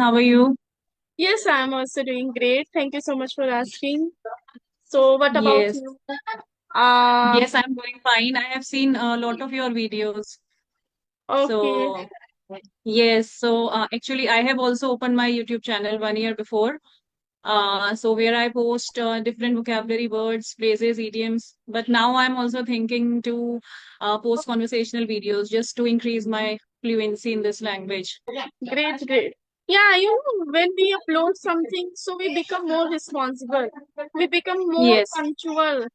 How are you? Yes, I'm also doing great. Thank you so much for asking. So, what about Yes. you? Uh, Yes, I'm doing fine. I have seen a lot of your videos. okay, So, yes. So, actually, I have also opened my YouTube channel 1 year before. So where I post different vocabulary words, phrases, idioms. But now I'm also thinking to post conversational videos just to increase my fluency in this language. great, great. Yeah, when we upload something, so we become more responsible. We become more Yes. punctual.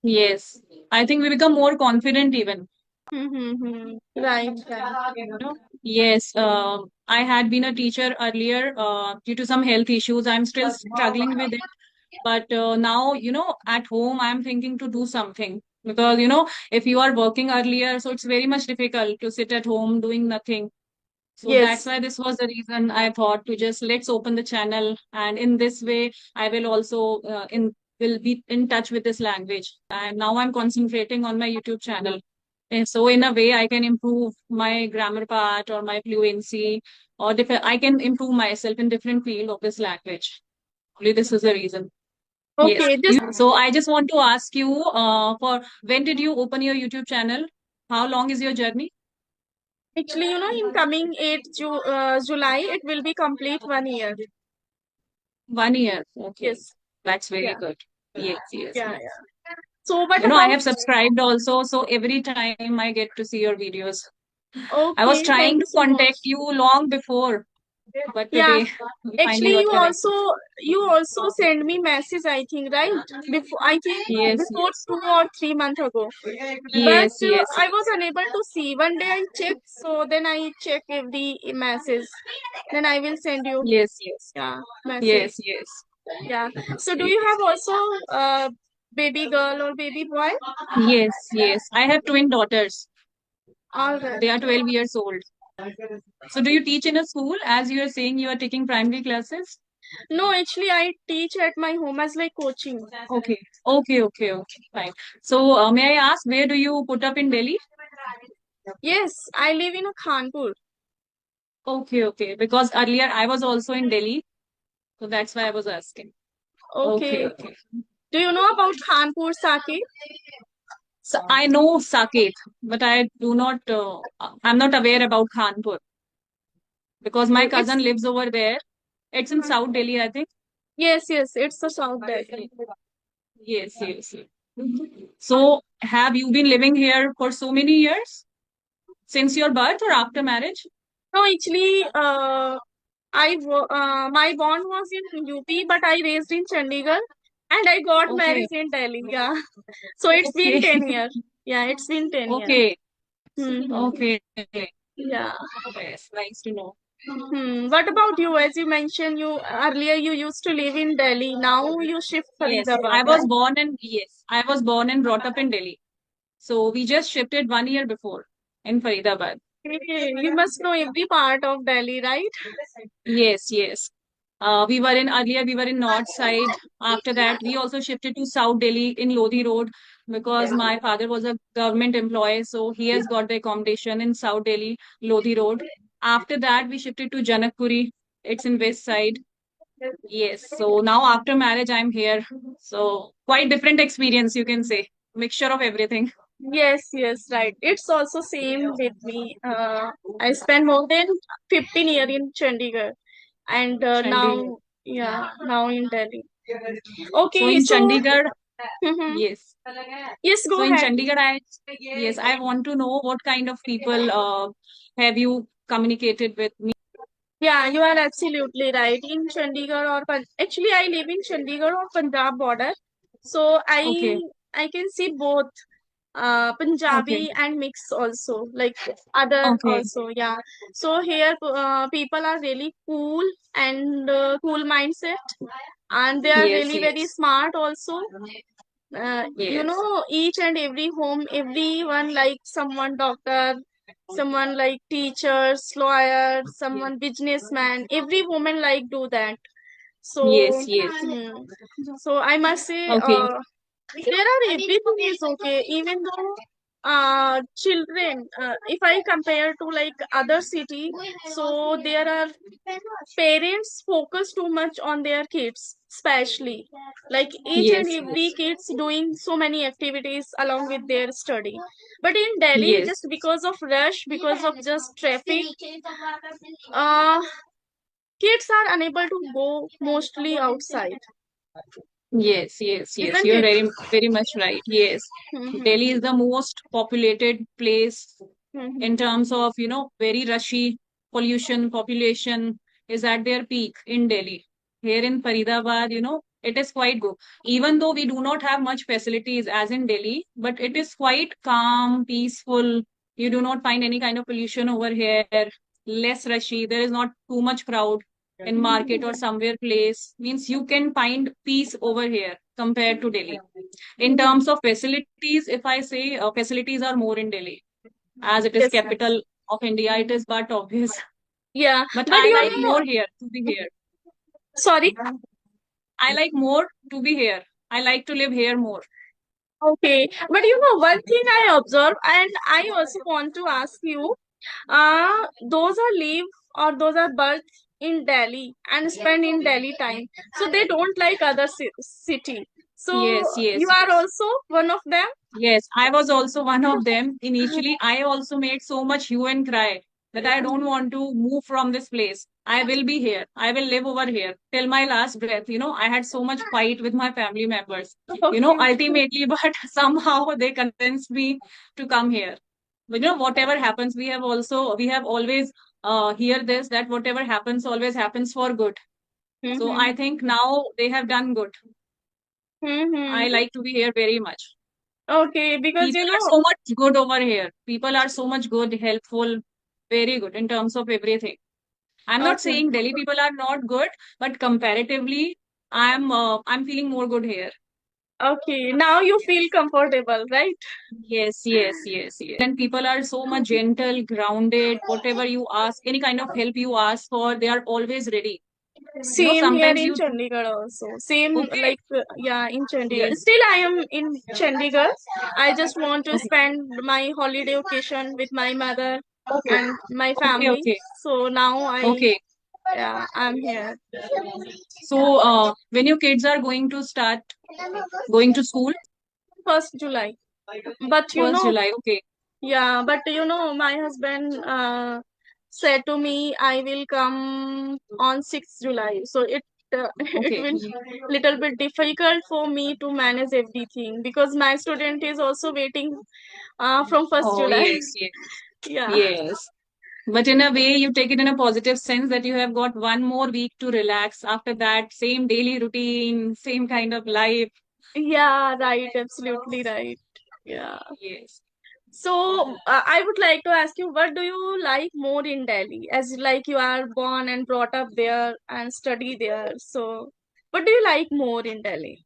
Yes. I think we become more confident even. Mm-hmm. Right, right. No? Yes, I had been a teacher earlier due to some health issues. I'm still struggling with it. But now, at home, I'm thinking to do something because, if you are working earlier, so it's very much difficult to sit at home doing nothing. So that's Yes, why this was the reason I thought to just let's open the channel. And in this way, I will also will be in touch with this language. And now I'm concentrating on my YouTube channel. And so in a way, I can improve my grammar part or my fluency, or I can improve myself in different field of this language. Only this is the reason. Yes. okay. Just So I just want to ask you, for when did you open your YouTube channel? How long is your journey? actually, in coming 8th July, it will be complete 1 year. 1 year. Okay. Yes, That's very yeah, good. Yes, yes, yeah, yes. yeah. So, what I about? have subscribed also, so every time I get to see your videos. I was Okay, thank trying you to so much. contact you long before, but Yeah, today we finally actually, got connected. you also send me message, I think, right? Before I think Yes, before yes. 2 or 3 months ago. But Yes, yes, I was yes. unable to see. One day I checked, so then I check every message. Then I will send you Yes, yes. message. Yes, yes. Yeah. So do you Yes. have also baby girl or baby boy? Yes, yes. I have twin daughters. All right. They are 12 years old. So do you teach in a school as you are saying you are taking primary classes? No, actually I teach at my home as like coaching. Okay. Okay, okay, okay. Fine. So may I ask where do you put up in Delhi? Yes, I live in a Khanpur. Okay, okay. Because earlier I was also in Delhi, so that's why I was asking. Okay, Okay. okay. Do you know about Khanpur Sake? So I know Saket, but I do not, I'm not aware about Khanpur because my cousin It's lives over there. It's in South Delhi, I think. yes, it's the South Delhi. Yes, yes, yes. So have you been living here for so many years? Since your birth or after marriage? No, actually, my born was in UP, but I raised in Chandigarh, and I got Okay, married in Delhi. Yeah, so it's been okay, 10 years. Yeah, it's been 10 years. okay, Mm-hmm. okay. Yeah. Yes, nice to know. What about you? As you mentioned, you earlier you used to live in Delhi. Now you shift Yes, Faridabad, right? I was born and brought up in Delhi. So we just shifted 1 year before in Faridabad. Okay, you must know every part of Delhi, right? Yes, yes. We were in north side. After that, we also shifted to South Delhi in Lodi Road because my father was a government employee. So he has got the accommodation in South Delhi, Lodi Road. After that, we shifted to Janakpuri. It's in west side. Yes. So now after marriage, I'm here. So quite different experience, you can say. Mixture of everything. Yes, right. It's also same with me. I spent more than 15 years in Chandigarh, and Chandigarh. now in Delhi. So Okay, in so Chandigarh, mhm. yes. Yes, So go in ahead. Chandigarh, yes, I want to know what kind of people have you communicated with me? Yeah, you are absolutely right. In Chandigarh actually I live in Chandigarh or Punjab border, so Okay, I can see both okay, Punjabi and mix also, like other okay. also. Yeah. So here people are really cool and cool mindset, and they are Yes, really very yes, smart also. yes, Each and every home, everyone like someone doctor, someone like teachers, lawyers, someone businessman. Every woman like do that. So, yes, yes. so I must say, Okay, there are everything is okay, even though children, if I compare to like other city, so there are parents focus too much on their kids, especially like each and Yes, every yes, kids doing so many activities along with their study. But in Delhi, yes, just because of rush, because of just traffic, uh, kids are unable to go mostly outside, yes, yes, yes. isn't You're it? very, very much right. Yes. Mm-hmm. Delhi is the most populated place in Mm-hmm. terms of, very rushy pollution, population is at their peak in Delhi. Here in Faridabad, it is quite good. Even though we do not have much facilities as in Delhi, but it is quite calm, peaceful. You do not find any kind of pollution over here, less rushy. There is not too much crowd in market or somewhere place. Means you can find peace over here compared to Delhi. In Mm-hmm. terms of facilities, if I say facilities are more in Delhi as it is Yes. capital of India, it is but obvious. Yeah, But but I you like know, more here to be here. sorry. I like more to be here. I like to live here more. Okay, but you know, one thing I observe, and I also want to ask you, those are live or those are birth in Delhi and spend in Delhi time, so they don't like other city. So Yes, you yes, are yes. also one of them. Yes, I was also one of them. Initially, I also made so much hue and cry that I don't want to move from this place. I will be here. I will live over here till my last breath. I had so much fight with my family members, Okay. ultimately, but somehow they convinced me to come here. But whatever happens, we have always hear this that whatever happens always happens for good. So Mm-hmm. I think now they have done good. I Mm-hmm. like to be here very much. Okay, because People you are know, so much good over here. People are so much good, helpful, very good in terms of everything. I'm not okay, saying Delhi people are not good, but comparatively, I'm feeling more good here. okay, now you feel comfortable, right? Yes, yes, yes, yes. And people are so much gentle, grounded. Whatever you ask, any kind of help you ask for, they are always ready. Same here Sometimes in you Chandigarh also. Same okay. like yeah in Chandigarh. Yes. Still I am in Chandigarh. I just want to spend my holiday occasion with my mother Okay. and my Okay. family. Okay. So now I Okay. yeah I'm here. So, when your kids are going to start going to school, First July. But you first know July. Okay. yeah, but you know my husband said to me I will come on 6th July. So it Okay. will little bit difficult for me to manage everything because my student is also waiting from 1st Oh, July. yes, yes, Yeah. yes. But in a way, you take it in a positive sense that you have got one more week to relax. After that, same daily routine, same kind of life. Yeah, right, absolutely right. Yeah. Yes. So I would like to ask you, what do you like more in Delhi? As like you are born and brought up there and study there. So what do you like more in Delhi?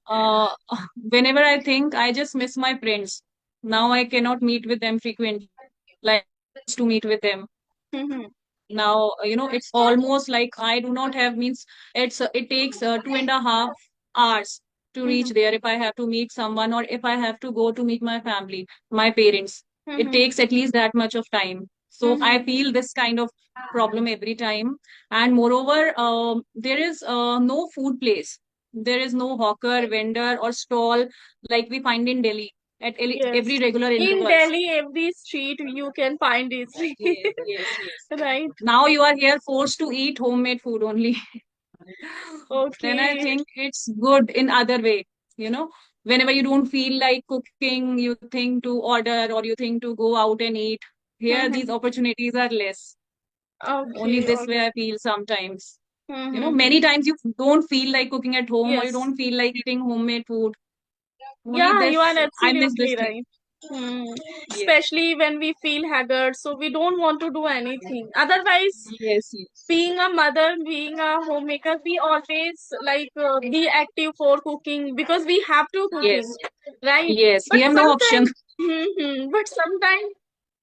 Uh, Whenever I think, I just miss my friends. Now I cannot meet with them frequently, like I used to meet with them. Mm-hmm. Now, it's almost like I do not have means it takes 2.5 hours to reach Mm-hmm. there if I have to meet someone or if I have to go to meet my family, my parents. It Mm-hmm. takes at least that much of time. So I Mm-hmm. feel this kind of problem every time. And moreover, there is no food place. There is no hawker, vendor, or stall like we find in Delhi at Yes. every regular In intervals. Delhi, every street you can find it. Yes, yes, yes. Right. Now you are here forced to eat homemade food only. Then I Okay. think it's good in other way. You know, Whenever you don't feel like cooking, you think to order or you think to go out and eat. Here, these Mm-hmm. opportunities are less. Only Okay. this Okay. way I feel sometimes. Mm-hmm. Many times you don't feel like cooking at home or you Yes. don't feel like eating homemade food. Only Yeah, you are this, I miss this absolutely thing. right. Hmm. Yes, Especially when we feel haggard, so we don't want to do anything. Otherwise, yes, yes. being a mother, being a homemaker, we always like be active for cooking because we have to cooking, Yes, right? yes. We But have no option. sometimes, but sometimes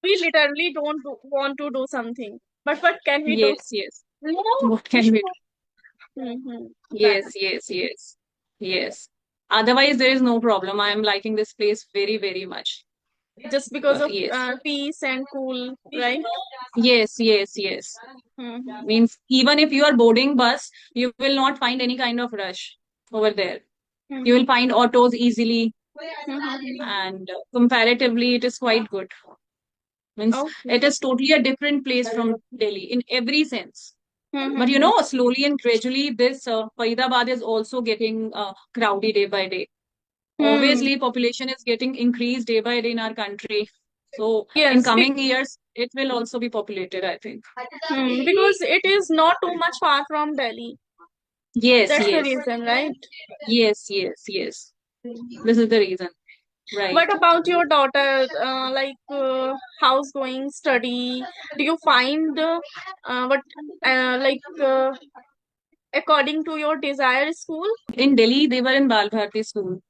we literally don't want to do something. But what can we do? Yes, yes. What can we do? Mm-hmm. Right. Yes, yes, yes, yes. Otherwise, there is no problem. I am liking this place very, very much. Just because of Yes. peace and cool, right? Yes, yes, yes. Mm-hmm. Means even if you are boarding bus, you will not find any kind of rush over there. You will Mm-hmm. find autos easily, Mm-hmm. and comparatively, it is quite good. Means Okay. it is totally a different place from Delhi in every sense. But Mm-hmm. slowly and gradually, this Faridabad is also getting crowded day by day. Hmm. Obviously, population is getting increased day by day in our country. So in Yes, coming years, it will also be populated, I think. because it is not too much far from Delhi. Yes, That's the yes, reason, right? yes, yes, yes. This is the reason. Right. What about your daughter? How's going study? Do you find what like according to your desired school? In Delhi, they were in Bal Bharati school.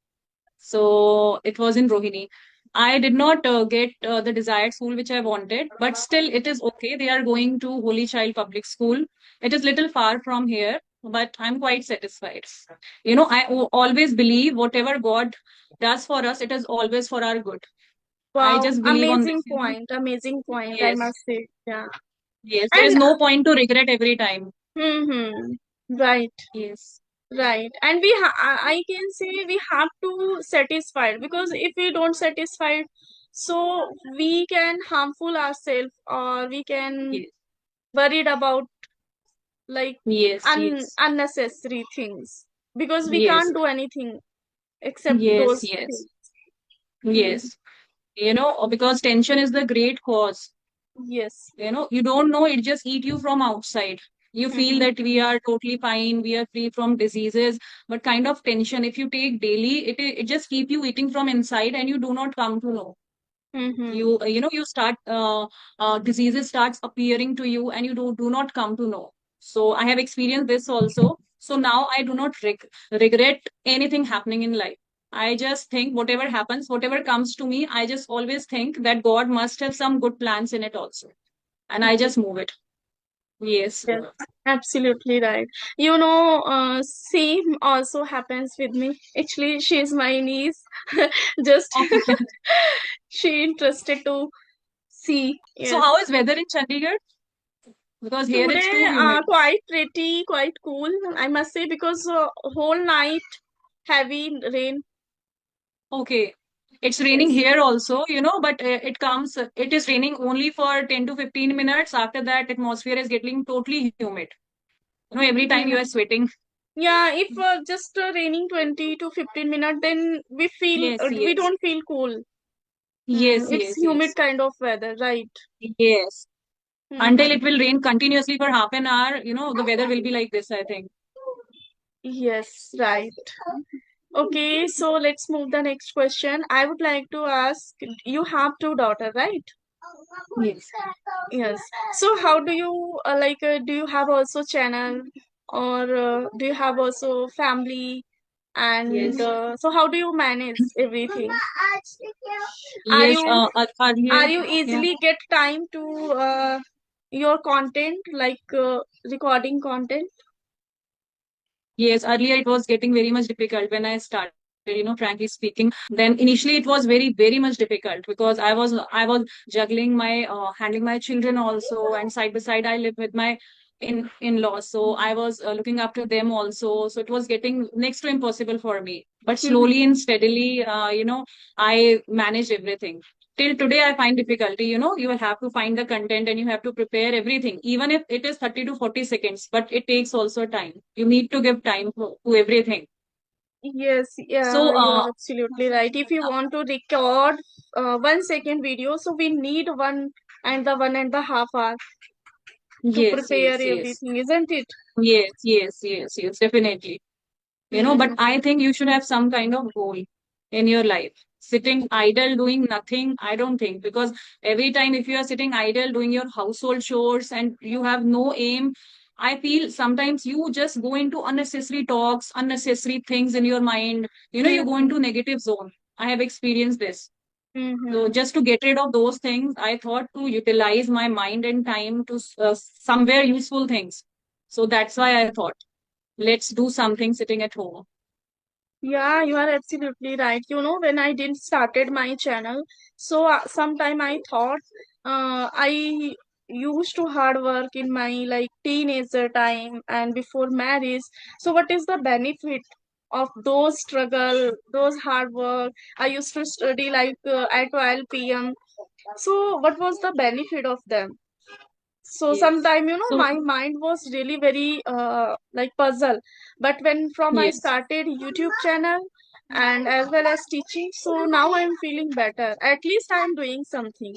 So it was in Rohini. I did not get the desired school which I wanted, but still it is okay. They are going to Holy Child Public School. It is little far from here, but I'm quite satisfied. Always believe whatever God does for us, it is always for our good. I Wow, just believe on amazing this. point. Amazing point, I Yes, must say. Yeah. yes. There is And no point to regret every time. right. Yes, Right, and I can say we have to satisfied because if we don't satisfied, so we can harmful ourselves or we can yes, worried about like yes, yes, unnecessary things because we yes, can't do anything except yes, those yes, things. Hmm. yes. Because tension is the great cause. Yes. You don't know, it just eat you from outside. You feel Hmm. that we are totally fine, we are free from diseases, but kind of tension, if you take daily, it just keep you eating from inside and you do not come to know. Hmm. You start diseases starts appearing to you and you do not come to know. So I have experienced this also. So now I do not regret anything happening in life. I just think whatever happens, whatever comes to me, I just always think that God must have some good plans in it also, and I just move it. Yes. Yes, absolutely right. Same also happens with me. Actually, she's my niece. Just she interested to see. So Yes. how is weather in Chandigarh? Because here it's Today, too humid. quite pretty, quite cool, I must say, because whole night heavy rain. Okay. It's raining Yes. here also, but it is raining only for 10 to 15 minutes. After that, atmosphere is getting totally humid. Every time you Yeah. are sweating. Yeah, if just raining 20 to 15 minutes, then Yes, we yes. don't feel cool. Yes, It's yes, humid yes. kind of weather, right? Yes. Until Hmm. it will rain continuously for half an hour, the weather will be like this, I think. Yes, right. Okay, so let's move the next question. I would like to ask, you have two daughters, right? Yes. Yes. So how do you do you have also channel or do you have also family and Yes. so how do you manage everything? Are Yes. you Earlier, yeah. easily get time to your content recording content? Yes, earlier it was getting very much difficult when I started, frankly speaking. Then initially it was very, very much difficult because I was juggling my handling my children also, and side by side I live with my in-laws. So I was looking after them also. So it was getting next to impossible for me. But slowly and steadily, I managed everything. Till today I find difficulty. You will have to find the content and you have to prepare everything, even if it is 30 to 40 seconds, but it takes also time. You need to give time to everything. Yes, So yeah, you are absolutely right. If you want to record 1 second video, so we need 1.5 hour to yes, prepare yes, yes, everything, isn't it? yes, yes, yes, yes, definitely. But Hmm. I think you should have some kind of goal in your life. Sitting idle doing nothing, I don't think, because every time if you are sitting idle doing your household chores and you have no aim, I feel sometimes you just go into unnecessary talks, unnecessary things in your mind. You go Hmm. into negative zone. I have experienced this. So Hmm. just to get rid of those things, I thought to utilize my mind and time to somewhere useful things. So that's why I thought, let's do something sitting at home. Yeah, you are absolutely right. You know, when I didn't started my channel, so sometime I thought I used to hard work in my like teenager time and before marriage. So what is the benefit of those struggle, those hard work? I used to study like at 12 p.m. So what was the benefit of them? So Yes. sometime, So, my mind was really very like puzzle. But when from I yes. started YouTube channel and as well as teaching, so now I'm feeling better. At least I'm doing something.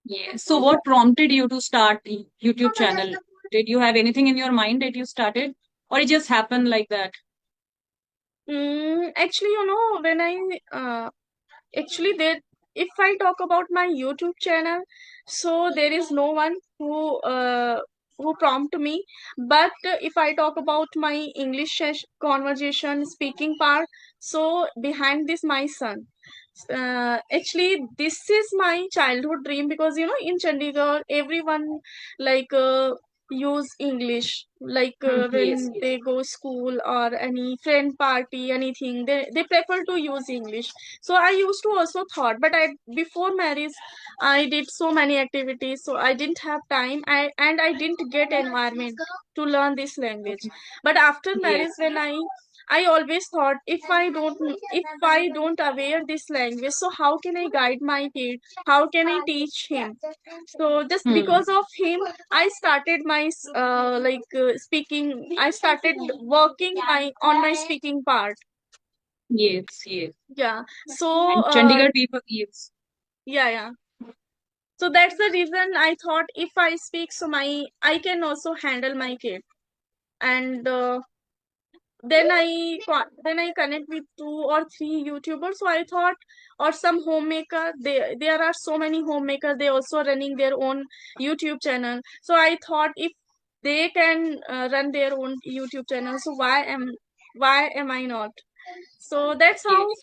Yes. So what prompted you to start YouTube channel? Did you have anything in your mind that you started, or it just happened like that? Actually, when I actually there, if I talk about my YouTube channel, so there is no one who prompt me. But if I talk about my English conversation speaking part, so behind this my son. Actually, this is my childhood dream because in Chandigarh, everyone like use English. Like Yes, when yes. they go school or any friend party, anything, they prefer to use English. So I used to also thought, but I before marriage, I did so many activities, so I didn't have time. I didn't get environment to learn this language. Okay. But after marriage, Yes. when I always thought if I don't aware this language, so how can I guide my kid? How can I teach him? So just Hmm. because of him, I started my speaking. I started working my on my speaking part. Yes, yes. Yeah. So And Chandigarh people, yes. yeah, yeah. So that's the reason I thought if I speak, so I can also handle my kid. And then I connect with two or three YouTubers. So I thought, or some homemaker. There are so many homemakers. They also running their own YouTube channel. So I thought if they can run their own YouTube channel, so why am I not? So that's how Yes.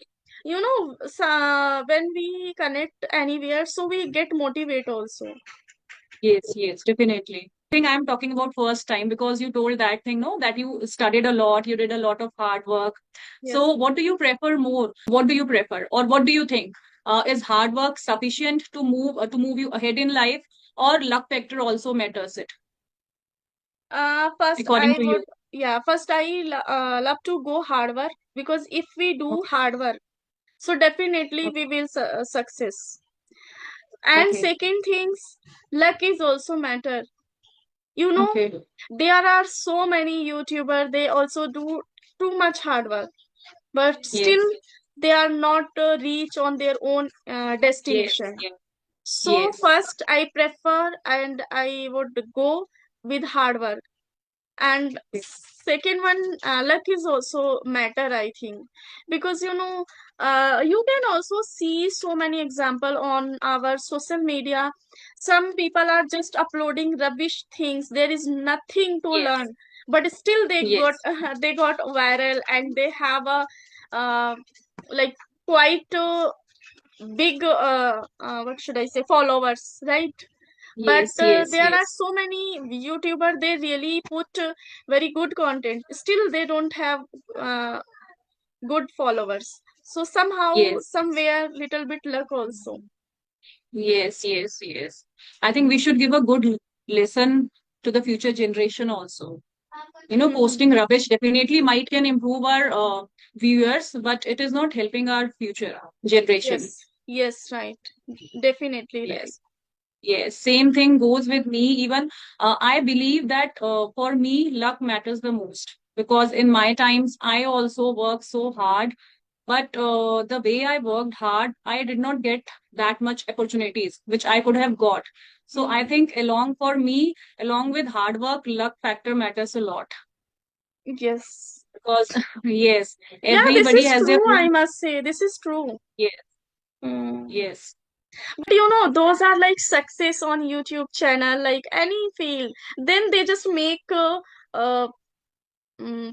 when we connect anywhere, so we get motivate also. Yes, yes, definitely. I think I'm talking about first time because you told that thing, no, that you studied a lot, you did a lot of hard work. Yes. So, what do you prefer more? What do you prefer, or what do you think? Is hard work sufficient to move you ahead in life, or luck factor also matters it, First according I to would, you? yeah, first love to go hard work because if we do Okay, hard work, so definitely okay, we will success. And okay, second things, luck is also matter. You know, okay. there are so many YouTuber, they also do too much hard work, but still Yes, they are not reach on their own yes, destination. yes, So yes, first I prefer and I would go with hard work. And yes, second one, luck is also matter, I think, because you can also see so many example on our social media. Some people are just uploading rubbish things, there is nothing to yes, learn, but still they got yes, they got viral and they have a uh, like quite big what should I say, followers, right? But yes, yes, there are yes. so many YouTuber, they really put very good content, still they don't have uh, good followers. So somehow Yes. somewhere little bit luck also. Yes, yes, yes. I think we should give a good lesson to the future generation also. Mhm. Posting rubbish definitely might can improve our viewers, but it is not helping our future generation. Yes, yes, right, definitely right. Yes. Yes, same thing goes with me. Even I believe that for me, luck matters the most because in my times, I also work so hard. But the way I worked hard, I did not get that much opportunities which I could have got. So I Mhm. think along with hard work, luck factor matters a lot Yes, because yes, yeah, this everybody is has their true, I own. must say this is true. Yes, Mm. yes, But those are like success on YouTube channel, like any field. Then they just make a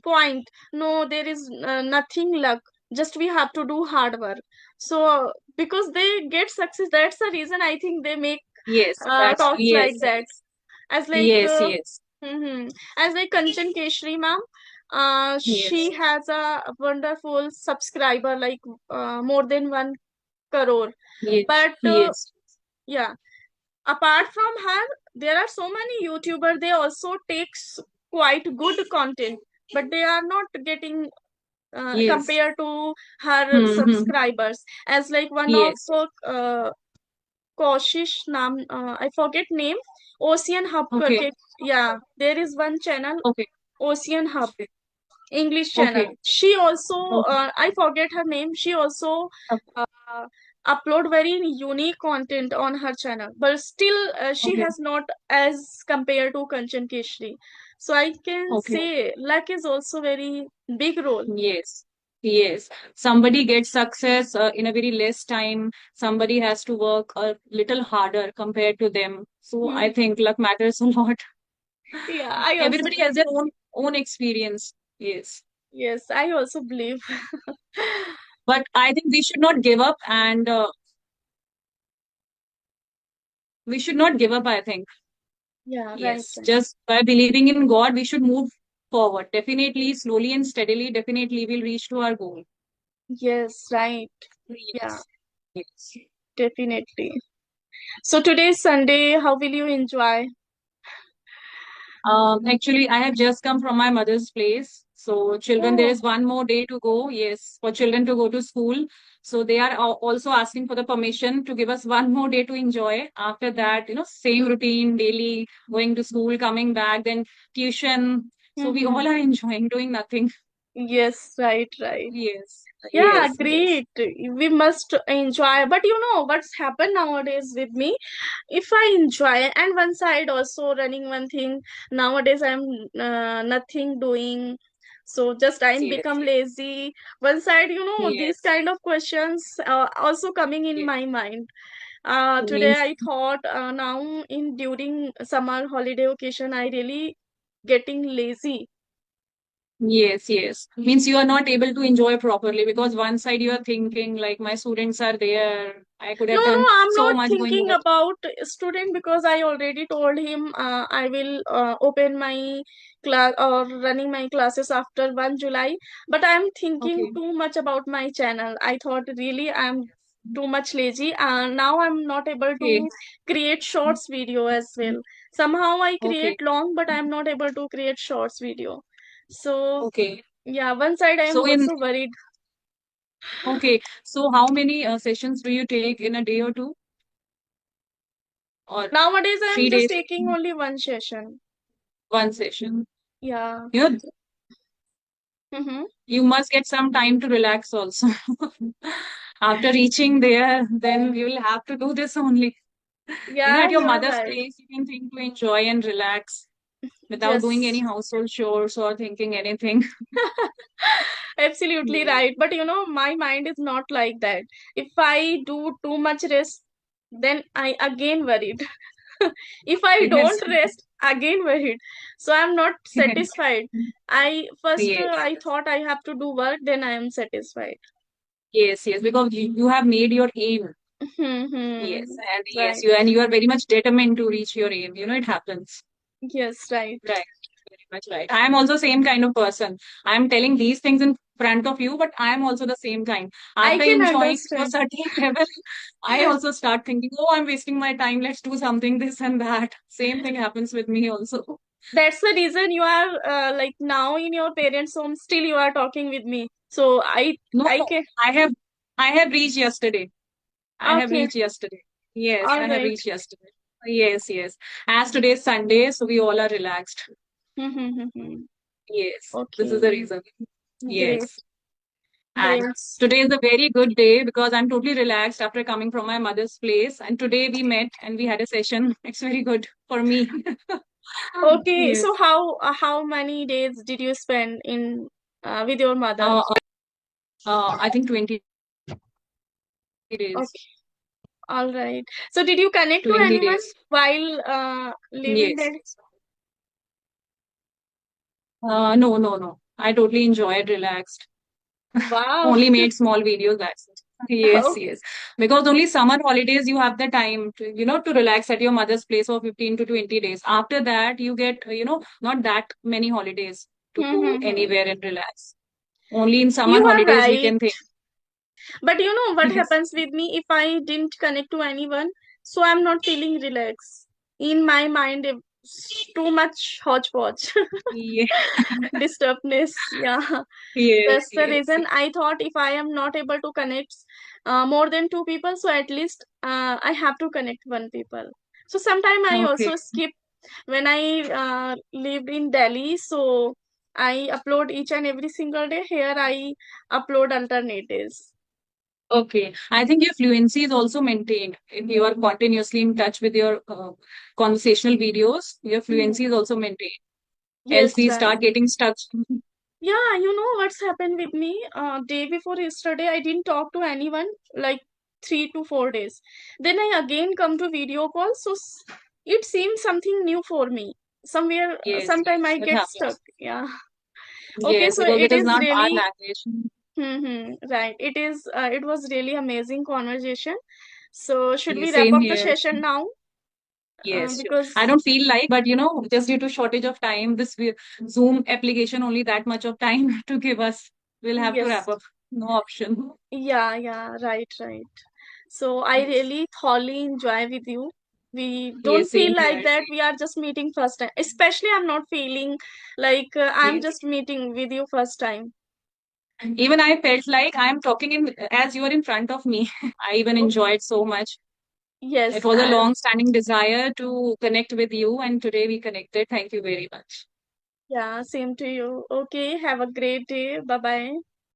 point. No, there is nothing luck. Just we have to do hard work. So because they get success, that's the reason I think they make yes. That's talks like yes, that. As like yes, yes. as like Kanchan Keshri ma'am. She Yes. has a wonderful subscriber, like more than 1 crore. Yes. But Yes. yeah, apart from her, there are so many YouTubers. They also takes quite good content, but they are not getting Yes. compared to her Mm-hmm. subscribers. As like one of Yes. Koshish Nam, I forget name, Ocean Hub Okay. करके, yeah, there is one channel, Okay. Ocean Hub, English channel. Okay. She also, Okay. I forget her name. She also Okay. uh, upload very unique content on her channel, but still she Okay. has not as compared to Kanchan Keshri. So I can Okay. say luck is also very big role. Yes. Yes. Somebody gets success in a very less time. Somebody has to work a little harder compared to them. So I Hmm. think luck matters a lot. Yeah, I also, Everybody has their own experience. Yes. yes, I also believe. But I think we should not give up, and we should not give up, I think. Yeah, right, Yes. right. Just by believing in God, we should move forward. Definitely, slowly and steadily, definitely we'll reach to our goal. Yes, right. Yeah, Yes. Yes. definitely. So today is Sunday. How will you enjoy? Actually, I have just come from my mother's place. So, children, there Oh, is one more day to go. Yes, for children to go to school. So, they are also asking for the permission to give us one more day to enjoy. After that, same routine, daily going to school, coming back, then tuition. So, we mm-hmm. all are enjoying doing nothing. Yes, right, right. Yes, Yeah, yes, yes. great. We must enjoy. But you know what's happened nowadays with me? If I enjoy, and one side also running one thing, nowadays I'm nothing doing. So just I'm Yes, become lazy. One side, these yes, kind of questions also coming in yes. my mind. Today Means I thought now in during summer holiday occasion, I really getting lazy. yes, yes. Means you are not able to enjoy properly because one side you are thinking like my students are there. I could No, have no, done I'm so not much going thinking over. about student because I already told him I will open my class or running my classes after 1 July. But I'm thinking Okay. too much about my channel. I thought really I'm too much lazy. Now I'm not able Okay. to create shorts video as well. Somehow I Okay. create long, but I'm not able to create shorts video. So Okay. yeah, one side I'm So in also worried. okay. So how many sessions do you take in a day or two or Nowadays I'm three just days, taking only one session. one session? Yeah. You know, Mm-hmm. you must get some time to relax also. After reaching there, then you will have to do this only. Yeah, At your you are mother's right. place, you can think to enjoy and relax without doing any Yes, household chores or thinking anything. absolutely Yes. right. But my mind is not like that. If I do too much rest, then I again worried. If I Yes. don't rest, again worried. So I'm not Yes. satisfied. I first Yes. I thought I have to do work, then I am satisfied. Yes. Yes. Because you have made your aim. Hmm. Yes. And yes, Right. you are very much determined to reach your aim. It happens. Yes, right. Right. Very much right. I am also same kind of person. I am telling these things in front of you, but I am also the same kind. I After can enjoying to a understand. certain level, I also start thinking, oh, I'm wasting my time. Let's do something, this and that. Same thing happens with me also. That's the reason you are like now in your parents' home, still you are talking with me. So No, I no, can. I have reached yesterday. I have Okay, reached yesterday. Yes, all I have right. reached yesterday. Yes, yes. As today is Sunday, so we all are relaxed. Mm-hmm. Yes, this is Okay, the reason. great, Yes. And great. today is a very good day because I'm totally relaxed after coming from my mother's place. And today we met and we had a session. It's very good for me. Okay, Yes. so how many days did you spend in with your mother? Uh, I think 20 days. Okay, all right. So did you connect to 20 anyone days. while living Yes. there? No, no, no. I totally enjoyed, relaxed. Wow. Only made small videos, that's it. Yes, Okay. yes. Because only summer holidays you have the time to relax at your mother's place for 15 to 20 days. After that, you get, not that many holidays. to go Mm-hmm. anywhere and relax. Only in summer You are holidays we right. can think. But you know what Yes. happens with me if I didn't connect to anyone? So I'm not feeling relaxed. In my mind, it's too much hodgepodge, Yeah. disturbedness. Yeah. Yes, That's the yes. reason I thought if I am not able to connect more than two people, so at least I have to connect one people. So sometime I Okay. also skip when I lived in Delhi. So I upload each and every single day. Here I upload alternatives. Okay. I think your fluency is also maintained. If you are continuously in touch with your conversational videos, your Mhm. fluency is also maintained. Else Yes, we right. start getting stuck. Yeah, you know what's happened with me? Day before yesterday, I didn't talk to anyone like 3 to 4 days. Then I again come to video call, so it seems something new for me. Somewhere, Yes, sometime yes, I it get stuck. happens. Yeah. Okay, Yes, so because it it is is not our really, language. right. It is. It was really amazing conversation. So should we Yes, wrap same up the here. session now? Yes, sure. I Because don't feel like, but just due to shortage of time, Zoom application only that much of time to give us. We'll have to yes, wrap up. No option. yeah, yeah, right, right. So I Yes, really thoroughly enjoy with you. We don't yes, same feel like here. that we are just meeting first time. Especially I'm not feeling like I'm Yes. just meeting with you first time. Even I felt like I'm talking in as you are in front of me. I even Oh, enjoyed so much. It yes, was a long-standing desire to connect with you, and today we connected. Thank you very much. yeah, same to you. Okay, have a great day. Bye bye.